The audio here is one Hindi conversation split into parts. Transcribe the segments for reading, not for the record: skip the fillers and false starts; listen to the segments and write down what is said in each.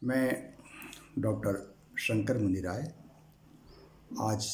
मैं डॉक्टर शंकर मुनि राय आज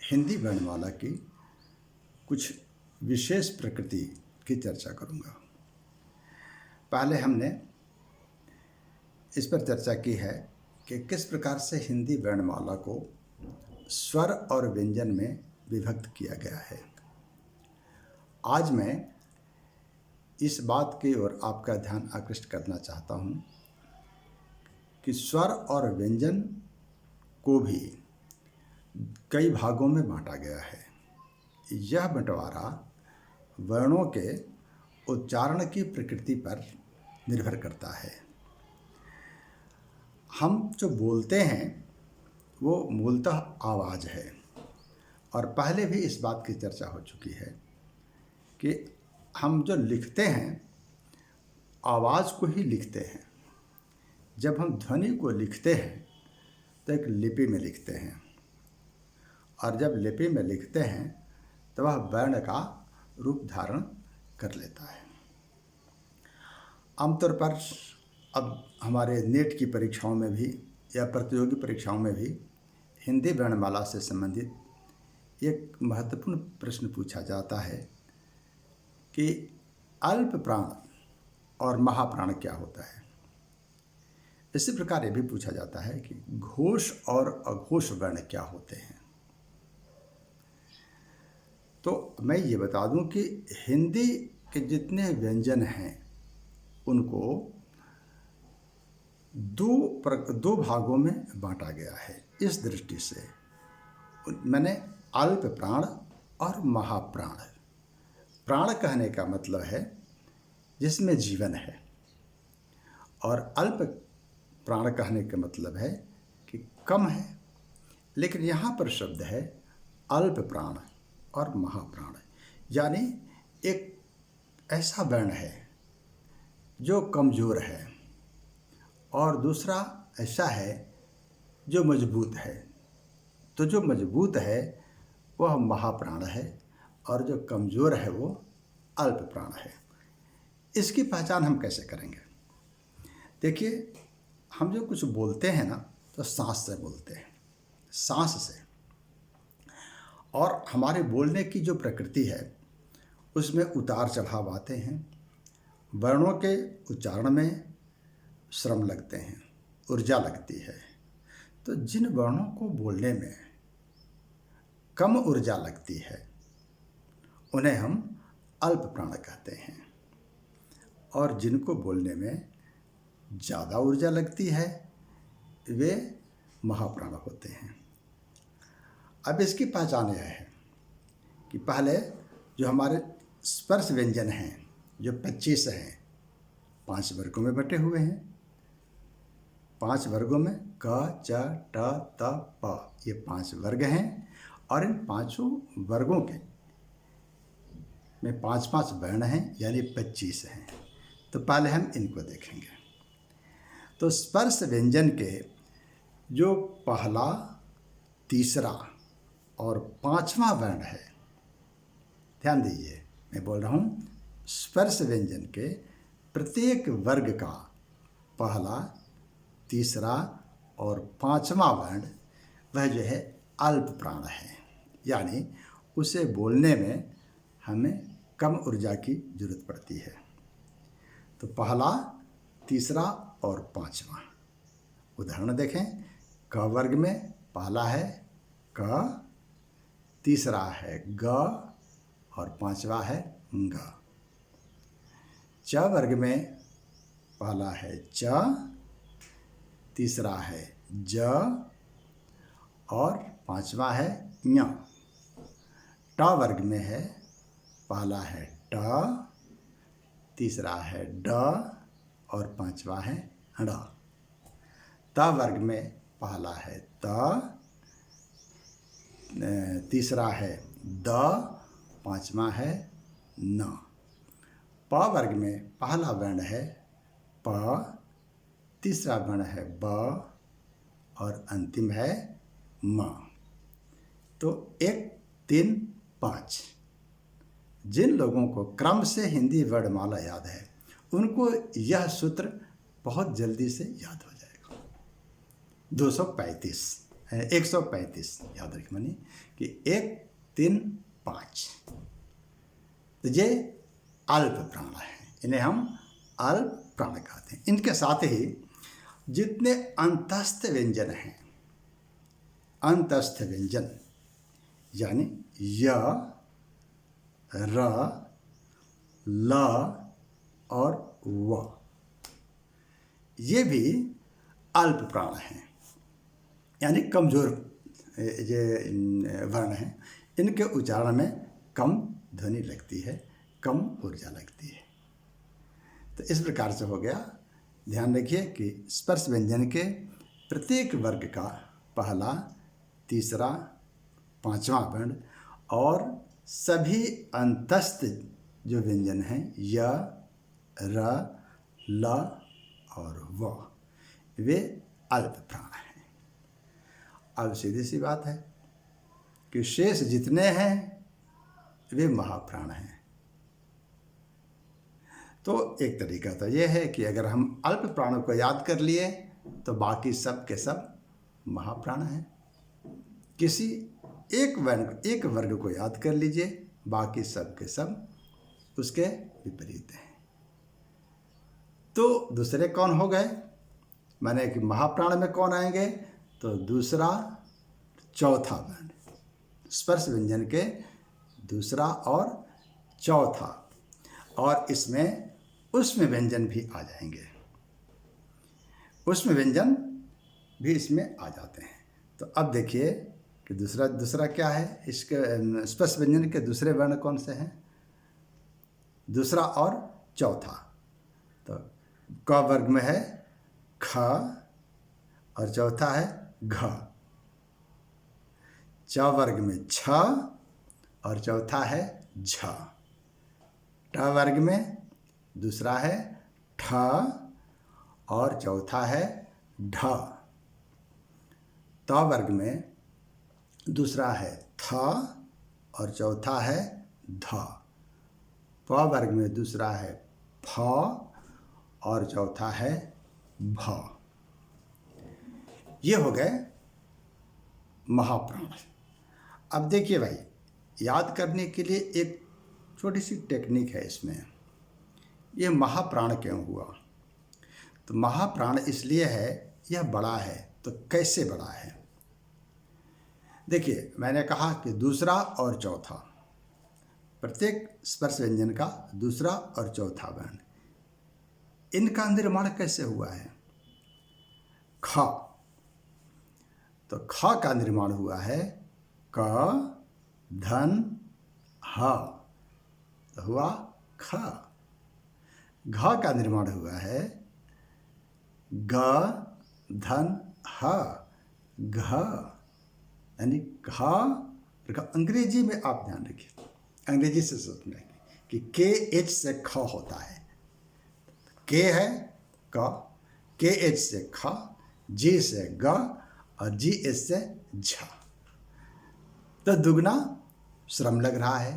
हिंदी वर्णमाला की कुछ विशेष प्रकृति की चर्चा करूंगा। पहले हमने इस पर चर्चा की है कि किस प्रकार से हिंदी वर्णमाला को स्वर और व्यंजन में विभक्त किया गया है। आज मैं इस बात की ओर आपका ध्यान आकृष्ट करना चाहता हूँ कि स्वर और व्यंजन को भी कई भागों में बांटा गया है। यह बंटवारा वर्णों के उच्चारण की प्रकृति पर निर्भर करता है। हम जो बोलते हैं वो मूलतः आवाज़ है, और पहले भी इस बात की चर्चा हो चुकी है कि हम जो लिखते हैं आवाज़ को ही लिखते हैं। जब हम ध्वनि को लिखते हैं तो एक लिपि में लिखते हैं, और जब लिपि में लिखते हैं तो वह वर्ण का रूप धारण कर लेता है। आमतौर पर अब हमारे नेट की परीक्षाओं में भी या प्रतियोगी परीक्षाओं में भी हिंदी वर्णमाला से संबंधित एक महत्वपूर्ण प्रश्न पूछा जाता है कि अल्प प्राण और महाप्राण क्या होता है। इसी प्रकार ये भी पूछा जाता है कि घोष और अघोष वर्ण क्या होते हैं। तो मैं ये बता दूं कि हिंदी के जितने व्यंजन हैं उनको दो भागों में बांटा गया है। इस दृष्टि से मैंने अल्प प्राण और महाप्राण, प्राण कहने का मतलब है जिसमें जीवन है, और अल्प प्राण कहने का मतलब है कि कम है। लेकिन यहाँ पर शब्द है अल्प प्राण और महाप्राण, यानी एक ऐसा वर्ण है जो कमज़ोर है और दूसरा ऐसा है जो मजबूत है। तो जो मजबूत है वह महाप्राण है और जो कमज़ोर है वो अल्प प्राण है। इसकी पहचान हम कैसे करेंगे? देखिए, हम जो कुछ बोलते हैं ना तो सांस से बोलते हैं, सांस से। और हमारे बोलने की जो प्रकृति है उसमें उतार चढ़ाव आते हैं। वर्णों के उच्चारण में श्रम लगते हैं, ऊर्जा लगती है। तो जिन वर्णों को बोलने में कम ऊर्जा लगती है उन्हें हम अल्प प्राण कहते हैं, और जिनको बोलने में ज़्यादा ऊर्जा लगती है वे महाप्राण होते हैं। अब इसकी पहचान यह है कि पहले जो हमारे स्पर्श व्यंजन हैं जो 25 हैं, 5 वर्गों में बटे हुए हैं। 5 वर्गों में क, च, ट, त, प, ये 5 वर्ग हैं, और इन 5 वर्गों के में 5-5 वर्ण हैं, यानी 25 हैं। तो पहले हम इनको देखेंगे। तो स्पर्श व्यंजन के जो पहला, तीसरा और 5वां वर्ण है, ध्यान दीजिए मैं बोल रहा हूँ, स्पर्श व्यंजन के प्रत्येक वर्ग का पहला, तीसरा और 5वां वर्ण वह जो है अल्प प्राण है, यानी उसे बोलने में हमें कम ऊर्जा की जरूरत पड़ती है। तो पहला, तीसरा और 5वां उदाहरण देखें। क वर्ग में पहला है क, तीसरा है ग और 5वां है ग। च वर्ग में पहला है च, तीसरा है ज और 5वां है ञ। ट वर्ग में है पहला है ट, तीसरा है ड और 5वां है ड़। त वर्ग में पहला है त, तीसरा है द, 5वां है न। प वर्ग में पहला वर्ण है प, तीसरा वर्ण है ब और अंतिम है म। तो 1, 3, 5 जिन लोगों को क्रम से हिंदी वर्णमाला याद है उनको यह सूत्र बहुत जल्दी से याद हो जाएगा। 235 135 याद रखिए मानी कि 1 3 5। तो ये अल्प प्राण है, इन्हें हम अल्प प्राण कहते हैं। इनके साथ ही जितने अंतस्थ व्यंजन हैं, अंतस्थ व्यंजन यानी य, र, ल और व, ये भी अल्प प्राण हैं, यानी कमजोर ये वर्ण हैं। इनके उच्चारण में कम ध्वनि लगती है, कम ऊर्जा लगती है। तो इस प्रकार से हो गया। ध्यान रखिए कि स्पर्श व्यंजन के प्रत्येक वर्ग का पहला, तीसरा, पांचवां वर्ण और सभी अंतस्थ जो व्यंजन हैं य, र, ल और व, वे अल्प प्राण हैं। अब सीधी सी बात है कि शेष जितने हैं वे महाप्राण हैं। तो एक तरीका तो यह है कि अगर हम अल्प प्राणों को याद कर लिए तो बाकी सब के सब महाप्राण हैं। किसी एक वर्ग को याद कर लीजिए, बाकी सब के सब उसके विपरीत हैं। तो दूसरे कौन हो गए, माने कि महाप्राण में कौन आएंगे? तो दूसरा, चौथा वर्ण, स्पर्श व्यंजन के दूसरा और चौथा, और इसमें उष्म व्यंजन भी आ जाएंगे। उष्म व्यंजन भी इसमें आ जाते हैं। तो अब देखिए कि दूसरा क्या है, इसके स्पर्श व्यंजन के दूसरे वर्ण कौन से हैं? दूसरा और चौथा। तो क वर्ग में है ख और चौथा है घ। च वर्ग में छ और चौथा है झ। ट वर्ग में दूसरा है ठ और चौथा है ढ। त वर्ग में दूसरा है थ और चौथा है ध। प वर्ग में दूसरा है फ और चौथा है भ। ये हो गए महाप्राण। अब देखिए भाई, याद करने के लिए एक छोटी सी टेक्निक है इसमें। ये महाप्राण क्यों हुआ? तो महाप्राण इसलिए है, यह बड़ा है। तो कैसे बड़ा है? देखिए, मैंने कहा कि दूसरा और चौथा, प्रत्येक स्पर्श व्यंजन का दूसरा और चौथा वर्ण, इनका निर्माण कैसे हुआ है? ख। तो ख का निर्माण हुआ है क धन ह, तो हुआ ख। घ का निर्माण हुआ है ग धन ह, घ, यानी घ। अंग्रेजी में आप ध्यान रखिए, अंग्रेजी से सोचना कि के एच से ख होता है। के है क, के एच से ख, जी से ग और जी एच से झ। तो दुगना श्रम लग रहा है,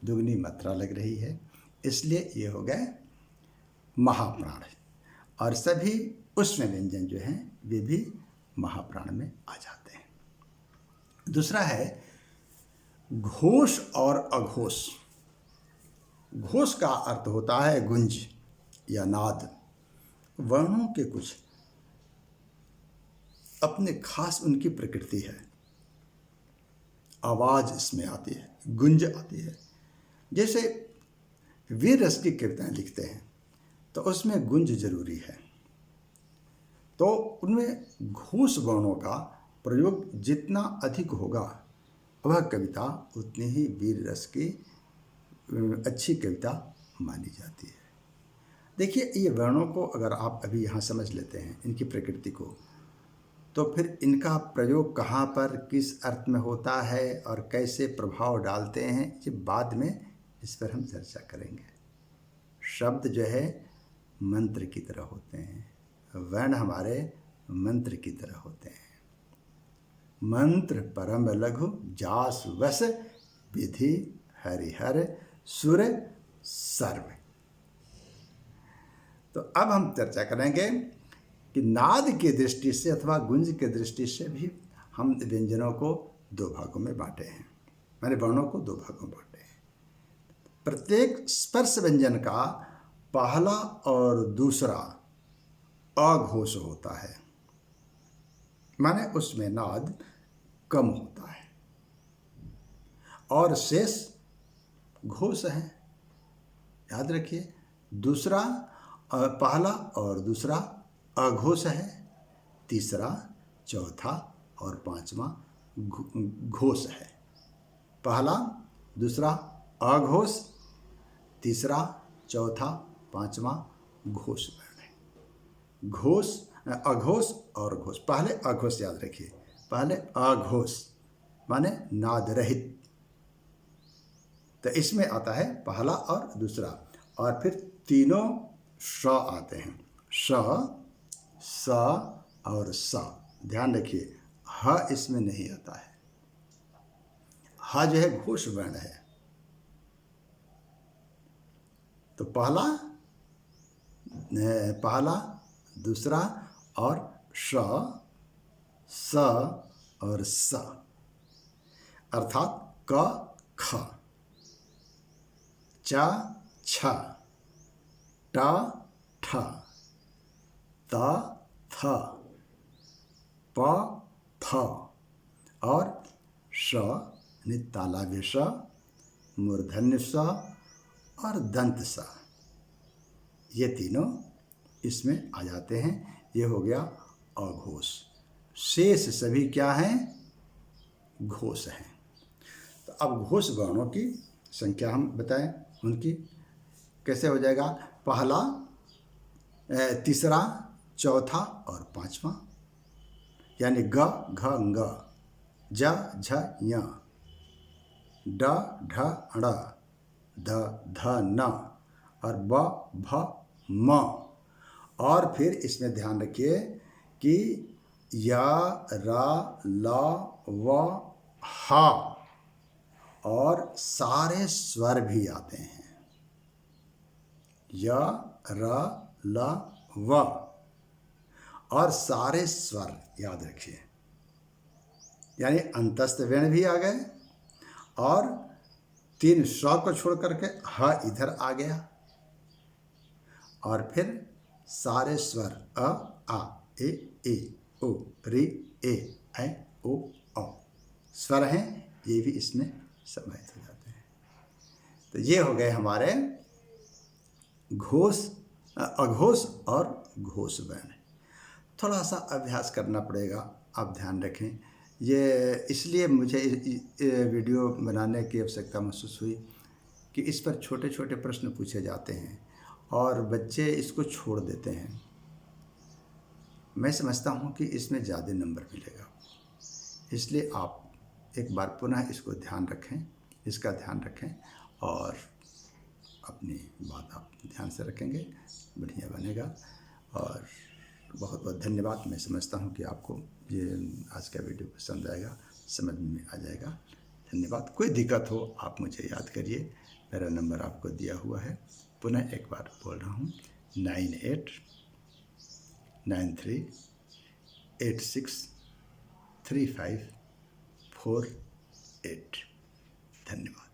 दुगनी मात्रा लग रही है, इसलिए ये हो गए महाप्राण। और सभी उष्म व्यंजन जो हैं वे भी महाप्राण में आ जाते हैं। दूसरा है घोष और अघोष। घोष का अर्थ होता है गुंज या नाद। वर्णों के कुछ अपने खास उनकी प्रकृति है, आवाज इसमें आती है, गुंज आती है। जैसे वीर रस की कविताएं लिखते हैं तो उसमें गुंज जरूरी है। तो उनमें घोष वर्णों का प्रयोग जितना अधिक होगा वह कविता उतनी ही वीर रस की अच्छी कविता मानी जाती है। देखिए, ये वर्णों को अगर आप अभी यहाँ समझ लेते हैं, इनकी प्रकृति को, तो फिर इनका प्रयोग कहाँ पर किस अर्थ में होता है और कैसे प्रभाव डालते हैं, ये बाद में इस पर हम चर्चा करेंगे। शब्द जो है मंत्र की तरह होते हैं, वर्ण हमारे मंत्र की तरह होते हैं। मंत्र परम लघु जास वस विधि हरिहर सुर सर्व। तो अब हम चर्चा करेंगे कि नाद की दृष्टि से अथवा गुंज की दृष्टि से भी हम व्यंजनों को दो भागों में बांटे हैं, मैंने वर्णों को दो भागों में बांटे हैं। प्रत्येक स्पर्श व्यंजन का पहला और दूसरा अघोष होता है, माने उसमें नाद कम होता है, और शेष घोष है। याद रखिए, दूसरा पहला और दूसरा अघोष है, तीसरा चौथा और पांचवा घोष है। पहला दूसरा अघोष, तीसरा चौथा पांचवा घोष वर्ण है। घोष अघोष और घोष। पहले अघोष याद रखिए, पहले अघोष माने नाद रहित, तो इसमें आता है पहला और दूसरा, और फिर तीनों श आते हैं, श, स और स। ध्यान रखिए, ह इसमें नहीं आता है। ह जो है घोष वर्ण है। तो पहला दूसरा और श, स और स, अर्थात क, ख, च, छ, ट, ठ, त, थ, प, फ और श यानी तालव्य श, मूर्धन्य स और दंत स, ये तीनों इसमें आ जाते हैं। ये हो गया अघोष। शेष सभी क्या हैं? घोष हैं। तो अब घोष वर्णों की संख्या हम बताएं, उनकी कैसे हो जाएगा? पहला, तीसरा, चौथा और पांचवा, यानी ग, घ, ङ, ज, झ, ञ, ड, ढ, ण, ध, ध, न और ब, भ, म। और फिर इसमें ध्यान रखिए कि य, र, ल, व, ह और सारे स्वर भी आते हैं। य, र, ल, व और सारे स्वर याद रखिए, यानी अंतस्थ वर्ण भी आ गए, और तीन स को छोड़ करके ह इधर आ गया, और फिर सारे स्वर अ, आ, ए, ओ, रि, ए, ऐ, ओ, औ स्वर हैं, ये भी इसमें समाहित हो जाते हैं। तो ये हो गए हमारे घोष, अघोष और घोष वर्ण। थोड़ा सा अभ्यास करना पड़ेगा, आप ध्यान रखें। ये इसलिए मुझे वीडियो बनाने की आवश्यकता महसूस हुई कि इस पर छोटे छोटे प्रश्न पूछे जाते हैं और बच्चे इसको छोड़ देते हैं। मैं समझता हूँ कि इसमें ज़्यादा नंबर मिलेगा, इसलिए आप एक बार पुनः इसको ध्यान रखें, इसका ध्यान रखें और अपनी बात आप ध्यान से रखेंगे, बढ़िया बनेगा। और बहुत बहुत धन्यवाद। मैं समझता हूँ कि आपको ये आज का वीडियो पसंद आएगा, समझ में आ जाएगा। धन्यवाद। कोई दिक्कत हो आप मुझे याद करिए, मेरा नंबर आपको दिया हुआ है। पुनः एक बार बोल रहा हूँ, 9893863548। धन्यवाद।